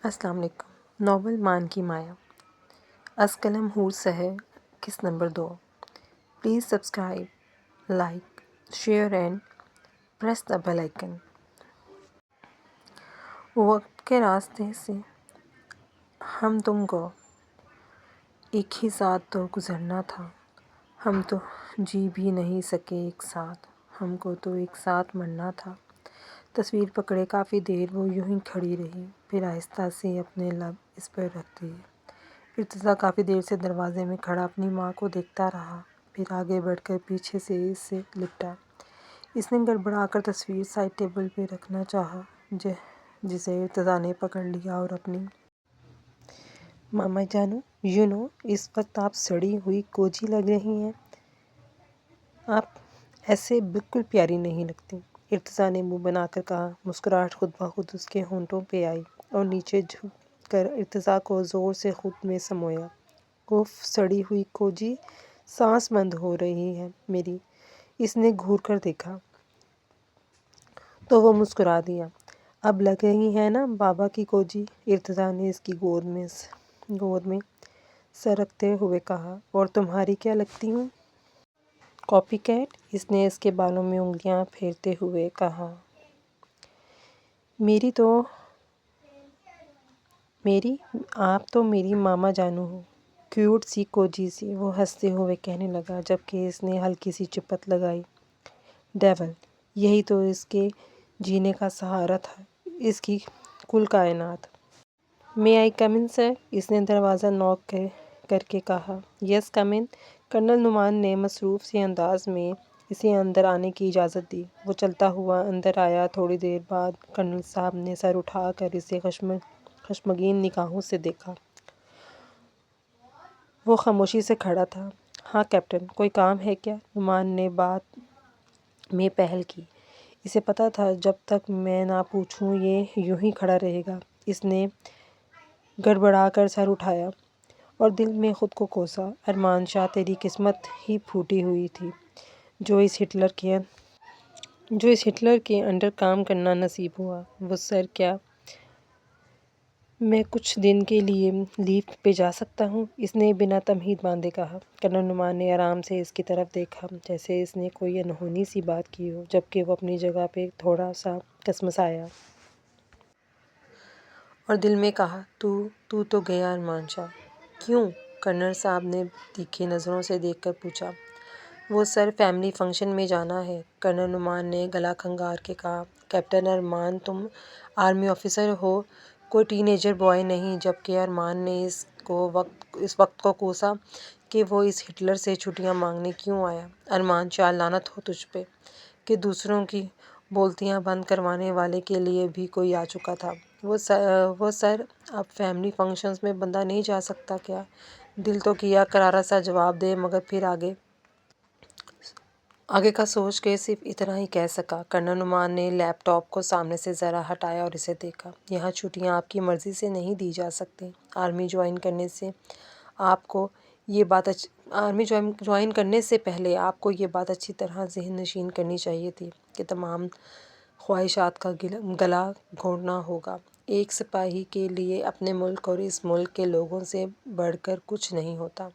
السلام علیکم۔ ناول مان کی مایا، از قلم حور سحر، قسط number 2۔ Please subscribe, like, share and press the bell icon. وقت کے راستے سے ہم تم کو ایک ہی ساتھ تو گزرنا تھا، ہم تو جی بھی نہیں سکے ایک ساتھ، ہم کو تو ایک ساتھ مرنا تھا۔ تصویر پکڑے کافی دیر وہ یوں ہی کھڑی رہی، پھر آہستہ سے اپنے لب اس پر رکھ دیے۔ ارتضیٰ کافی دیر سے دروازے میں کھڑا اپنی ماں کو دیکھتا رہا، پھر آگے بڑھ کر پیچھے سے اس سے لپٹا۔ اس نے گڑبڑا کر تصویر سائڈ ٹیبل پہ رکھنا چاہا، جسے ارتضیٰ نے پکڑ لیا اور اپنی ماما جانو، اس وقت آپ سڑی ہوئی کوجی لگ رہی ہیں، آپ ایسے بالکل پیاری نہیں لگتی۔ ارتضیٰ نے منہ بنا کر کہا۔ مسکراہٹ خود بخود اس کے ہونٹوں پہ آئی اور نیچے جھک کر ارتضیٰ کو زور سے خود میں سمویا۔ اف، سڑی ہوئی کوجی، سانس بند ہو رہی ہے میری۔ اس نے گھور کر دیکھا تو وہ مسکرا دیا۔ اب لگ رہی ہے نا بابا کی کوجی؟ ارتضیٰ نے اس کی گود میں سر رکھتے ہوئے کہا۔ اور تمہاری کیا لگتی ہوں؟ Copy cat? اس نے اس کے بالوں میں انگلیاں پھیرتے ہوئے کہا۔ آپ تو میری ماما جانو ہو، کیوٹ سی کوجی سی، وہ ہنستے ہوئے کہنے لگا، جبکہ اس نے ہلکی سی چپت لگائی۔ ڈیول، یہی تو اس کے جینے کا سہارا تھا، اس کی کل کائنات۔ مے آئی کم ان سر؟ اس نے دروازہ نوک کر کے کہا۔ یس، کم ان۔ کرنل نعمان نے مصروف سے انداز میں اسے اندر آنے کی اجازت دی۔ وہ چلتا ہوا اندر آیا۔ تھوڑی دیر بعد کرنل صاحب نے سر اٹھا کر اسے خشمگین نگاہوں سے دیکھا۔ وہ خاموشی سے کھڑا تھا۔ ہاں کیپٹن، کوئی کام ہے کیا؟ نعمان نے بات میں پہل کی۔ اسے پتہ تھا جب تک میں نہ پوچھوں یہ یوں ہی کھڑا رہے گا۔ اس نے گڑبڑا کر سر اٹھایا اور دل میں خود کو کوسا۔ ارمان شاہ، تیری قسمت ہی پھوٹی ہوئی تھی جو اس ہٹلر کے انڈر کام کرنا نصیب ہوا۔ وہ سر، کیا میں کچھ دن کے لیے لیو پہ جا سکتا ہوں؟ اس نے بنا تمہید باندھے کہا۔ کرنل نعمان نے آرام سے اس کی طرف دیکھا، جیسے اس نے کوئی انہونی سی بات کی ہو، جبکہ وہ اپنی جگہ پہ تھوڑا سا کسمسایا۔ اور دل میں کہا، تو تو گیا ارمان شاہ۔ کیوں؟ کرنل صاحب نے تیکھی نظروں سے دیکھ کر پوچھا۔ وہ سر، فیملی فنکشن میں جانا ہے۔ کرنل نعمان نے گلا کھنگار کے کہا۔ کیپٹن ارمان، تم آرمی آفیسر ہو، کوئی ٹین ایجر بوائے نہیں۔ جبکہ ارمان نے اس وقت کو کوسا کہ وہ اس ہٹلر سے چھٹیاں مانگنے کیوں آیا۔ ارمان شاہ، لعنت ہو تجھ پہ کہ دوسروں کی بولتیاں بند کروانے والے کے لیے بھی کوئی آ چکا تھا۔ وہ سر، اب فیملی فنکشنز میں بندہ نہیں جا سکتا کیا؟ دل تو کیا کرارا سا جواب دے، مگر پھر آگے کا سوچ کے صرف اتنا ہی کہہ سکا۔ کرنل نعمان نے لیپ ٹاپ کو سامنے سے ذرا ہٹایا اور اسے دیکھا۔ یہاں چھٹیاں آپ کی مرضی سے نہیں دی جا سکتی۔ آرمی جوائن کرنے سے پہلے آپ کو یہ بات اچھی طرح ذہن نشین کرنی چاہیے تھی کہ تمام خواہشات کا گلا گھونٹنا ہوگا۔ ایک سپاہی کے لیے اپنے ملک اور اس ملک کے لوگوں سے بڑھ کر کچھ نہیں ہوتا۔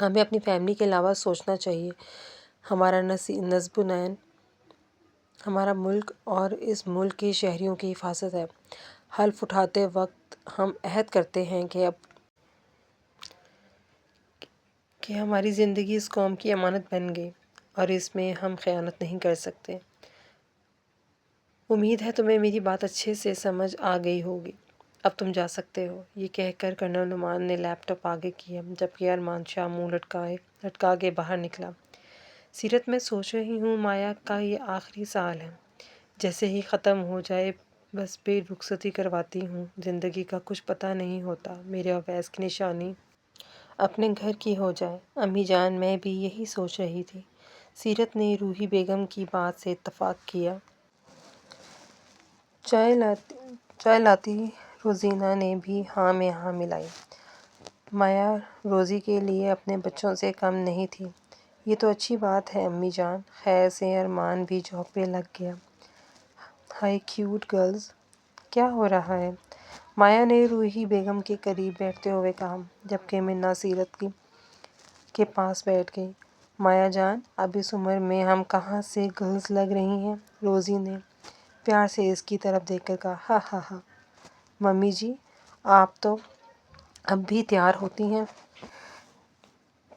ہمیں اپنی فیملی کے علاوہ سوچنا چاہیے۔ ہمارا نصب العین ہمارا ملک اور اس ملک کے شہریوں کی حفاظت ہے۔ حلف اٹھاتے وقت ہم عہد کرتے ہیں کہ ہماری زندگی اس قوم کی امانت بن گئی اور اس میں ہم خیانت نہیں کر سکتے۔ امید ہے تمہیں میری بات اچھے سے سمجھ آ گئی ہوگی۔ اب تم جا سکتے ہو۔ یہ کہہ کر کرنل نعمان نے لیپ ٹاپ آگے کیا، جبکہ ارمان شاہ منہ لٹکا کے باہر نکلا۔ سیرت، میں سوچ رہی ہوں مایا کا یہ آخری سال ہے۔ جیسے ہی ختم ہو جائے بس پھر رخصتی کرواتی ہوں۔ زندگی کا کچھ پتہ نہیں ہوتا، میرے اویس کی نشانی اپنے گھر کی ہو جائے۔ امی جان، میں بھی یہی سوچ رہی تھی۔ سیرت نے روحی بیگم کی بات سے اتفاق کیا۔ چائے لاتی روزینہ نے بھی ہاں میں ہاں ملائی۔ مایا روزی کے لیے اپنے بچوں سے کم نہیں تھی۔ یہ تو اچھی بات ہے امی جان۔ خیر سے ارمان بھی جاب پہ لگ گیا۔ ہائی کیوٹ گرلز، کیا ہو رہا ہے؟ مایا نے روحی بیگم کے قریب بیٹھتے ہوئے کہا، جبکہ منا سیرت کے پاس بیٹھ گئی۔ مایا جان، اب اس عمر میں ہم کہاں سے گرلز لگ رہی ہیں؟ روزی نے پیار سے اس کی طرف دیکھ کر کہا۔ ہا ہا ہا، ممی جی، آپ تو اب بھی تیار ہوتی ہیں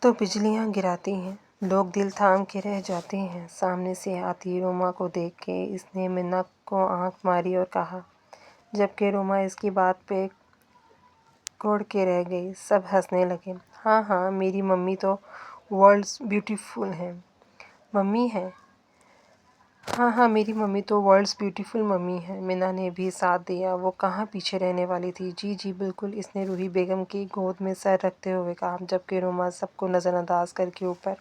تو بجلیاں گراتی ہیں، لوگ دل تھام کے رہ جاتے ہیں۔ سامنے سے آتی روما کو دیکھ کے اس نے منا کو آنکھ ماری اور کہا، جبکہ روما اس کی بات پہ کوڑ کے رہ گئی۔ سب ہنسنے لگے۔ ہاں ہاں، میری ممی تو ورلڈز بیوٹیفل ہیں ممی ہے۔ ہاں ہاں، میری ممی تو ورلڈز بیوٹیفل ممی ہے۔ منا نے بھی ساتھ دیا۔ وہ کہاں پیچھے رہنے والی تھی؟ جی جی بالکل، اس نے روحی بیگم کی گود میں سر رکھتے ہوئے کہا، جبکہ روما سب کو نظر انداز کر کے اوپر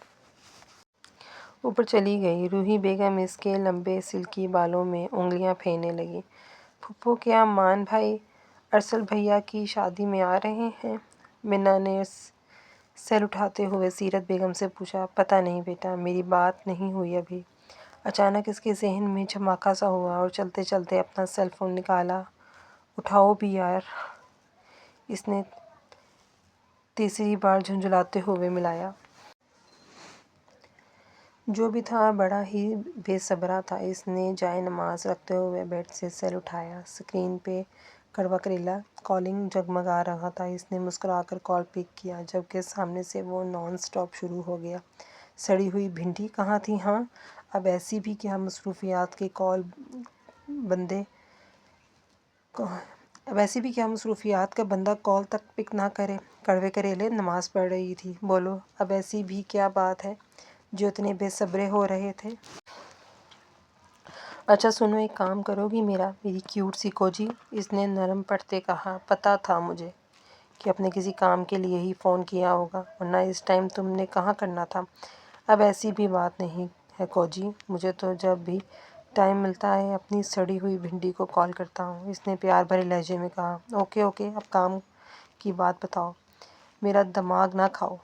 چلی گئی۔ روحی بیگم اس کے لمبے سلکی بالوں میں انگلیاں پھیرنے لگی۔ پھوپھو، کیا مان بھائی ارسل بھیا کی شادی میں آ رہے ہیں؟ منا نے سر اٹھاتے ہوئے سیرت بیگم سے پوچھا۔ پتہ نہیں بیٹا، میری بات نہیں ہوئی ابھی۔ اچانک اس کے ذہن میں جھماکا سا ہوا اور چلتے چلتے اپنا سیل فون نکالا۔ اٹھاؤ بھی یار، اس نے تیسری بار جھنجھلاتے ہوئے ملایا۔ جو بھی تھا بڑا ہی بے صبرا تھا۔ اس نے جائے نماز رکھتے ہوئے بیڈ سے سیل اٹھایا۔ اسکرین پہ کڑوا کریلا کالنگ جگمگا رہا تھا۔ اس نے مسکرا کر کال پک کیا، جبکہ سامنے سے وہ نان سٹاپ شروع ہو گیا۔ سڑی ہوئی بھنڈی کہاں تھی؟ ہاں، اب ایسی بھی کیا مصروفیات کا بندہ کال تک پک نہ کرے؟ کڑوے کریلے نماز پڑھ رہی تھی۔ بولو، اب ایسی بھی کیا بات ہے جو اتنے بے صبرے ہو رہے تھے؟ اچھا سنو، ایک کام کرو گی میری کیوٹ سی کوجی؟ اس نے نرم پڑھتے کہا۔ پتہ تھا مجھے کہ آپ نے کسی کام کے لیے ہی فون کیا ہوگا، ورنہ اس ٹائم تم نے کہاں کرنا تھا۔ اب ایسی بھی بات نہیں ہے کوجی، مجھے تو جب بھی ٹائم ملتا ہے اپنی سڑی ہوئی بھنڈی کو کال کرتا ہوں۔ اس نے پیار بھرے لہجے میں کہا۔ اوکے اوکے، اب کام کی بات بتاؤ، میرا دماغ نہ کھاؤ،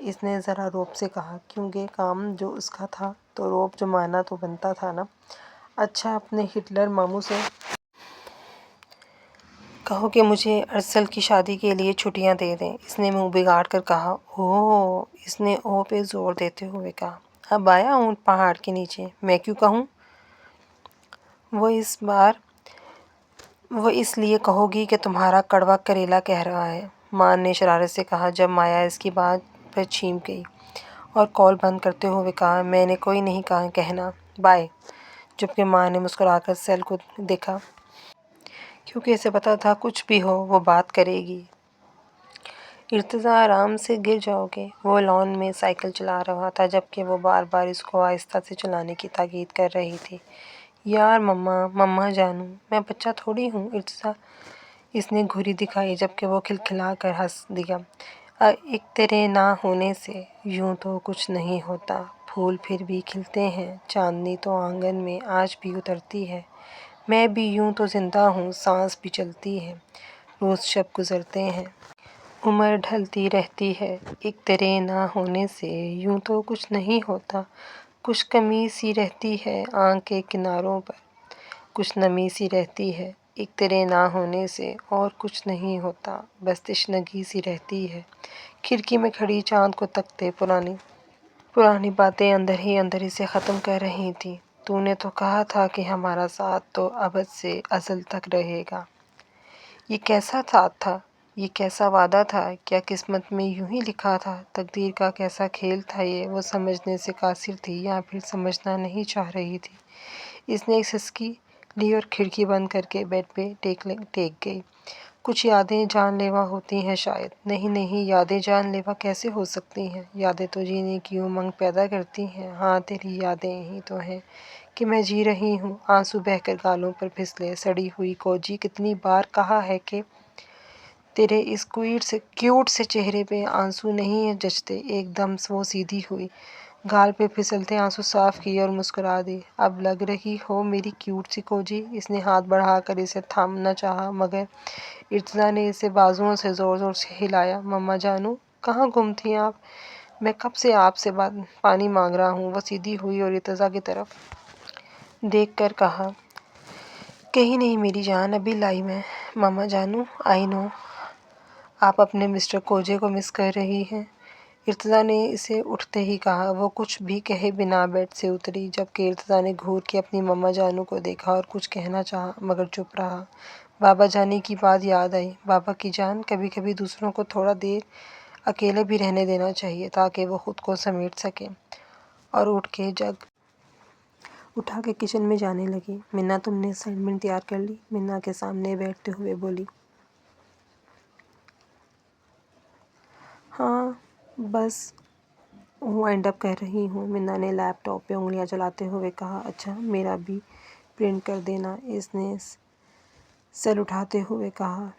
اس نے ذرا رعب سے کہا، کیونکہ کام جو اس کا تھا تو رعب جمانا تو بنتا تھا نا۔ اچھا، اپنے ہٹلر ماموں سے کہو کہ مجھے ارسل کی شادی کے لیے چھٹیاں دے دیں، اس نے منہ بگاڑ کر کہا۔ اوہ، اس نے او پہ زور دیتے ہوئے کہا۔ اب آیا اونٹ پہاڑ کے نیچے، میں کیوں کہوں؟ وہ اس لیے کہو گی کہ تمہارا کڑوا کریلا کہہ رہا ہے، ماں نے شرارت سے کہا، جب مایا اس کی بات پر چھینک گئی اور کال بند کرتے ہوئے کہا، میں نے کوئی نہیں کہنا، بائے۔ جبکہ ماں نے مسکرا کر سیل کو دیکھا، کیونکہ اسے پتہ تھا کچھ بھی ہو وہ بات کرے گی۔ ارتضیٰ، آرام سے گر جاؤ گے۔ وہ لان میں سائیکل چلا رہا تھا، جبکہ وہ بار بار اس کو آہستہ سے چلانے کی تاکید کر رہی تھی۔ یار مما جانو، میں بچہ تھوڑی ہوں ارتضیٰ، اس نے گھوری دکھائی، جبکہ وہ کھلکھلا کر ہنس دیا۔ ایک تیرے نہ ہونے سے یوں تو کچھ نہیں ہوتا، پھول پھر بھی کھلتے ہیں، چاندنی تو آنگن میں آج بھی اترتی ہے، میں بھی یوں تو زندہ ہوں، سانس بھی چلتی ہے، روز شب گزرتے ہیں، عمر ڈھلتی رہتی ہے، ایک تیرے نہ ہونے سے یوں تو کچھ نہیں ہوتا، کچھ کمی سی رہتی ہے آنکھ کے کناروں پر، کچھ نمی سی رہتی ہے، ایک تیرے نہ ہونے سے اور کچھ نہیں ہوتا، بس تشنگی سی رہتی ہے، کھڑکی میں کھڑی چاند کو تکتے پرانی باتیں اندر ہی اندر اسے ختم کر رہی تھیں۔ تو نے تو کہا تھا کہ ہمارا ساتھ تو ابد سے ازل تک رہے گا۔ یہ کیسا ساتھ تھا؟ یہ کیسا وعدہ تھا؟ کیا قسمت میں یوں ہی لکھا تھا؟ تقدیر کا کیسا کھیل تھا یہ؟ وہ سمجھنے سے قاصر تھی یا پھر سمجھنا نہیں چاہ رہی تھی؟ اس نے ایک سسکی لی اور کھڑکی بند کر کے بیڈ پہ ٹیک گئی۔ کچھ یادیں جان لیوا ہوتی ہیں شاید۔ نہیں، یادیں جان لیوا کیسے ہو سکتی ہیں؟ یادیں تو جینے کی امنگ پیدا کرتی ہیں۔ ہاں، تیری یادیں ہی تو ہیں کہ میں جی رہی ہوں۔ آنسو بہہ کر گالوں پر پھسلے۔ سڑی ہوئی کوجی، کتنی بار کہا ہے کہ تیرے اس کیوٹ سے چہرے پہ آنسو نہیں جچتے۔ ایک دم وہ سیدھی ہوئی، گال پہ پھسلتے آنسو صاف کیے اور مسکرا دی۔ اب لگ رہی ہو میری کیوٹ سی کوجی۔ اس نے ہاتھ بڑھا کر اسے تھامنا چاہا، مگر ارتضیٰ نے اسے بازوؤں سے زور زور سے ہلایا۔ مما جانو، کہاں گم تھیں آپ؟ میں کب سے آپ سے پانی مانگ رہا ہوں۔ وہ سیدھی ہوئی اور ارتضیٰ کی طرف دیکھ کر کہا، کہیں نہیں میری جان، ابھی لائی میں۔ ماما جانو، آئی نو آپ اپنے مسٹر کوجے کو مس کر رہی ہیں، ارتضیٰ نے اسے اٹھتے ہی کہا۔ وہ کچھ بھی کہے بنا بیڈ سے اتری، جبکہ ارتضیٰ نے گھور کے اپنی ماما جانو کو دیکھا اور کچھ کہنا چاہا مگر چپ رہا۔ بابا جانے کی بات یاد آئی۔ بابا کی جان، کبھی کبھی دوسروں کو تھوڑا دیر اکیلے بھی رہنے دینا چاہیے تاکہ وہ خود کو سمیٹ سکیں۔ اور اٹھ کے جگ اٹھا کے کچن میں جانے لگی۔ منا تم نے اسائنمنٹ تیار کر لی؟ منا کے سامنے بیٹھتے ہوئے بولی۔ ہاں بس وائنڈ اپ کر رہی ہوں، منا نے لیپ ٹاپ پہ انگلیاں چلاتے ہوئے کہا۔ اچھا میرا بھی پرنٹ کر دینا، اس نے سر اٹھاتے ہوئے کہا۔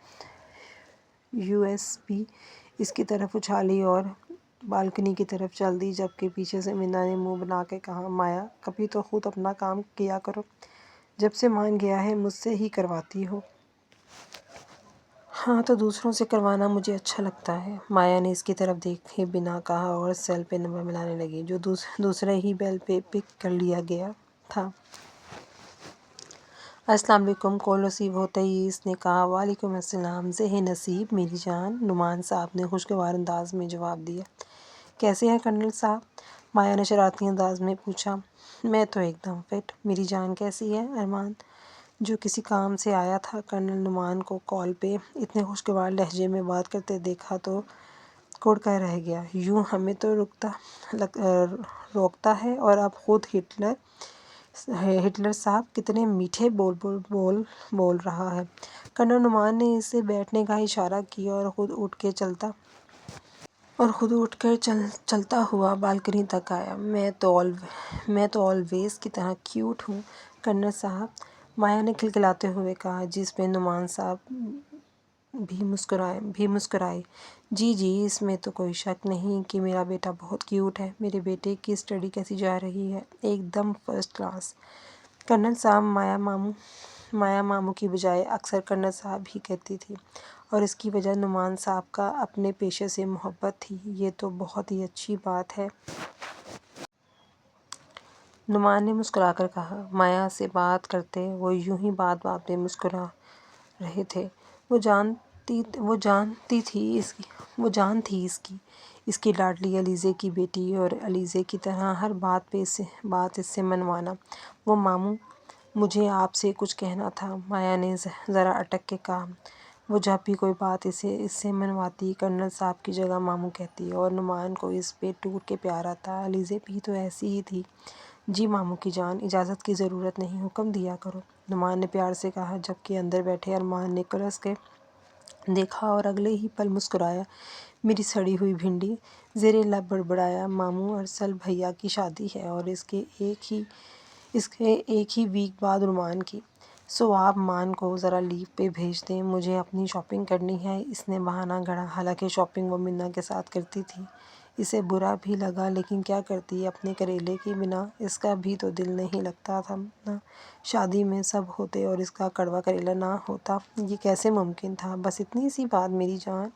یو ایس بی اس کی طرف اچھالی اور بالکنی کی طرف چل دی، جبکہ پیچھے سے منا نے منہ بنا کے کہا، مایا کبھی تو خود اپنا کام کیا کرو، جب سے مان گیا ہے مجھ سے ہی کرواتی ہو۔ ہاں تو دوسروں سے کروانا مجھے اچھا لگتا ہے، مایا نے اس کی طرف دیکھے بنا کہا اور سیل پہ نمبر ملانے لگی جو دوسرے ہی بیل پہ پک کر لیا گیا تھا۔ السلام علیکم۔ کال ریسیو ہوتے ہی اس نے کہا، وعلیکم السلام، ذہن نصیب میری جان، نعمان صاحب نے خوشگوار انداز میں جواب دیا۔ کیسے ہیں کرنل صاحب؟ مایا نے شرارتی انداز میں پوچھا۔ میں تو ایک دم فٹ، میری جان کیسی ہے؟ ارمان جو کسی کام سے آیا تھا، کرنل نعمان کو کال پہ اتنے خوشگوار لہجے میں بات کرتے دیکھا تو کڑ کر رہ گیا۔ یوں ہمیں تو روکتا ہے اور اب خود ہٹلر صاحب کتنے میٹھے بول رہا ہے۔ کرنل نعمان نے اسے بیٹھنے کا اشارہ کیا اور خود اٹھ کر چلتا ہوا بالکنی تک آیا۔ میں تو آلویز کی طرح کیوٹ ہوں کرنل صاحب، مایا نے کھلکھلاتے ہوئے کہا، جس پہ نعمان صاحب بھی مسکرائے۔ جی جی، اس میں تو کوئی شک نہیں کہ میرا بیٹا بہت کیوٹ ہے۔ میرے بیٹے کی اسٹڈی کیسی جا رہی ہے؟ ایک دم فرسٹ کلاس کرنل صاحب، مایا ماموں کی بجائے اکثر کرنل صاحب ہی کہتی تھی، اور اس کی وجہ نعمان صاحب کا اپنے پیشے سے محبت تھی۔ یہ تو بہت ہی اچھی بات ہے، نعمان نے مسکرا کر کہا۔ مایا سے بات کرتے وہ یوں ہی بات میں مسکرا رہے تھے۔ وہ جان تھی اس کی لاڈلی علیزے کی بیٹی، اور علیزے کی طرح ہر بات اس سے منوانا۔ وہ ماموں، مجھے آپ سے کچھ کہنا تھا، مایا نے ذرا اٹک کے کہا۔ وہ جب بھی کوئی بات اس سے منواتی، کرنل صاحب کی جگہ ماموں کہتی، اور نعمان کو اس پہ ٹوٹ کے پیار آتا۔ علیزے بھی تو ایسی ہی تھی۔ جی ماموں کی جان، اجازت کی ضرورت نہیں، حکم دیا کرو، نعمان نے پیار سے کہا، جبکہ اندر بیٹھے ارمان نے کلس کے دیکھا اور اگلے ہی پل مسکرایا۔ میری سڑی ہوئی بھنڈی، زیر لب بڑبڑایا، ماموں ارسل بھیا کی شادی ہے اور اس کے ایک ہی ویک بعد رومان کی، سو آپ مان کو ذرا لیو پہ بھیج دیں، مجھے اپنی شاپنگ کرنی ہے۔ اس نے بہانہ گھڑا، حالانکہ شاپنگ وہ منا کے ساتھ کرتی تھی۔ اسے برا بھی لگا، لیکن کیا کرتی، اپنے کریلے کے بنا اس کا بھی تو دل نہیں لگتا تھا نا۔ شادی میں سب ہوتے اور اس کا کڑوا کریلا نہ ہوتا، یہ کیسے ممکن تھا؟ بس اتنی سی بات میری جان،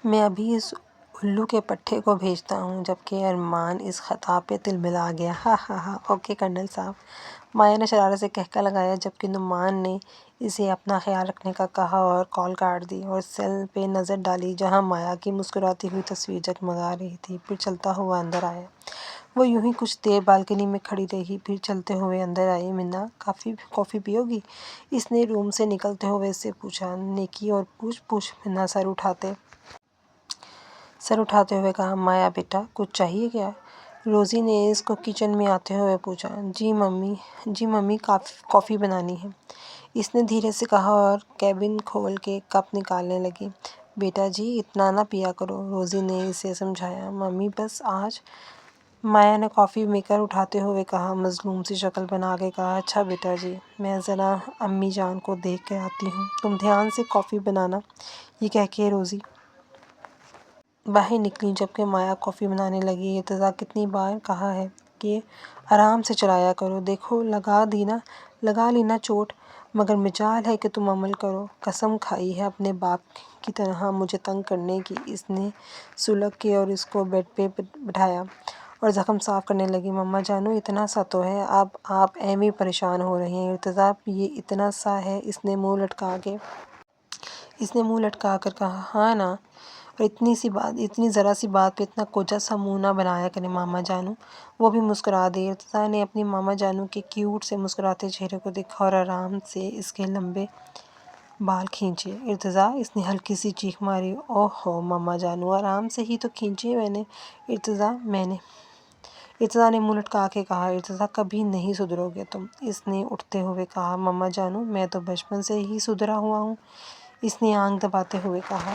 میں ابھی اس الو کے پٹھے کو بھیجتا ہوں، جبکہ ارمان اس خطاب پہ تلملا گیا۔ ہا ہا ہا، اوکے کرنل صاحب، مایا نے شرارت سے قہقہ لگایا، جبکہ نعمان نے اسے اپنا خیال رکھنے کا کہا اور کال کاٹ دی، اور سیل پہ نظر ڈالی جہاں مایا کی مسکراتی ہوئی تصویر جگمگا رہی تھی، پھر چلتا ہوا اندر آیا۔ وہ یوں ہی کچھ دیر بالکنی میں کھڑی رہی، پھر چلتے ہوئے اندر آئی۔ منا، کافی پیو گی؟ اس نے روم سے نکلتے ہوئے اس سے پوچھا۔ نیکی اور پوچھ، منا سر اٹھاتے ہوئے کہا۔ مایا بیٹا، کچھ چاہیے کیا؟ روزی نے اس کو کچن میں آتے ہوئے پوچھا۔ جی ممی، کافی بنانی ہے، اس نے دھیرے سے کہا اور کیبن کھول کے کپ نکالنے لگی۔ بیٹا جی اتنا نہ پیا کرو، روزی نے اسے سمجھایا۔ ممی بس آج، مایا نے کافی میکر اٹھاتے ہوئے کہا، مظلوم سی شکل بنا کے کہا۔ اچھا بیٹا جی، میں ذرا امی جان کو دیکھ کے آتی ہوں، تم دھیان سے کافی بنانا۔ یہ کہہ کے روزی باہر نکلی، جبکہ مایا کافی بنانے لگی۔ ارتضیٰ کتنی بار کہا ہے کہ آرام سے چلایا کرو، دیکھو لگا لی نا چوٹ، مگر مجال ہے کہ تم عمل کرو۔ قسم کھائی ہے اپنے باپ کی طرح مجھے تنگ کرنے کی۔ اس نے سلک کے اور اس کو بیڈ پہ بٹھایا اور زخم صاف کرنے لگی۔ مما جانو اتنا سا تو ہے، اب آپ ایویں پریشان ہو رہی ہیں۔ ارتضیٰ یہ اتنا سا ہے؟ اس نے منہ لٹکا کر کہا۔ ہاں نا، اور اتنی ذرا سی بات پہ اتنا کوجا سا منہ نہ بنایا کریں ماما جانو۔ وہ بھی مسکرا دی۔ ارتضیٰ نے اپنی ماما جانو کے کیوٹ سے مسکراتے چہرے کو دیکھا اور آرام سے اس کے لمبے بال کھینچے۔ ارتضیٰ، اس نے ہلکی سی چیخ ماری۔ اوہ ہو ماما جانو، آرام سے ہی تو کھینچے میں نے۔ ارتضیٰ نے منہ لٹکا کے کہا۔ ارتضیٰ، کبھی نہیں سدھرو گے تم، اس نے اٹھتے ہوئے کہا۔ ماما جانو، میں تو بچپن سے ہی سدھرا ہوا ہوں، اس نے آنکھ دباتے ہوئے کہا۔